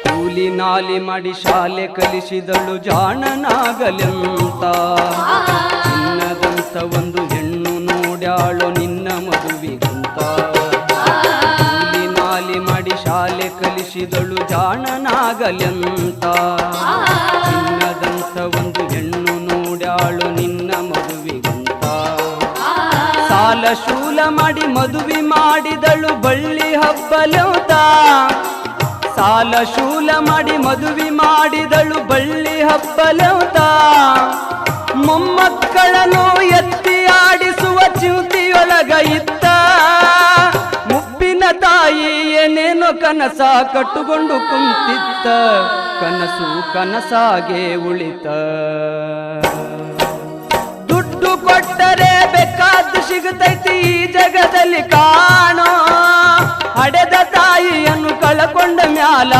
ಕೂಲಿ ನಾಲಿ ಮಾಡಿ ಶಾಲೆ ಕಲಿಸಿದಳು ಜಾಣನಾಗಲೆಂತ ಚಿನ್ನದಂತ ಒಂದು ಹೆಣ್ಣು ನೋಡ್ಯಾಳು ನಿನ್ನ ಮದುವಿಗಂತ ಕೂಲಿ ನಾಲಿ ಮಾಡಿ ಶಾಲೆ ಕಲಿಸಿದಳು ಜಾಣನಾಗಲೆಂತ ಚಿನ್ನದಂತ ಒಂದು ಹೆಣ್ಣು ನೋಡ್ಯಾಳು ನಿನ್ನ ಮದುವಿಗಂತ ಸಾಲ ಶೂಲ ಮಾಡಿ ಮದುವೆ ಮಾಡಿದಳು ಬಳ್ಳಿ ಹಬ್ಬಲೆಂತ ಸಾಲ ಶೂಲ ಮಾಡಿ ಮದುವೆ ಮಾಡಿದಳು ಬಳ್ಳಿ ಹಬ್ಬಲೆಂತ ಮೊಮ್ಮಕ್ಕಳನ್ನು ಎತ್ತಿ ಆಡಿಸುವ ಚಿಂತಿಯೊಳಗ ಇತ್ತ ಮುಪ್ಪಿನ ತಾಯಿ ಏನೇನೋ ಕನಸ ಕಟ್ಟುಕೊಂಡು ಕುಂತಿತ್ತ ಕನಸು ಕನಸಾಗೆ ಉಳಿತ ದುಡ್ಡು ಕೊಟ್ಟರೆ ಬೇಕಾದ್ದು ಸಿಗುತ್ತೈತಿ ಈ ಜಗದಲ್ಲಿ ಕಾಣೋ ಹಡೆದ ತಾಯಿಯನ್ನು ಕಳಕೊಂಡ ಮ್ಯಾಲ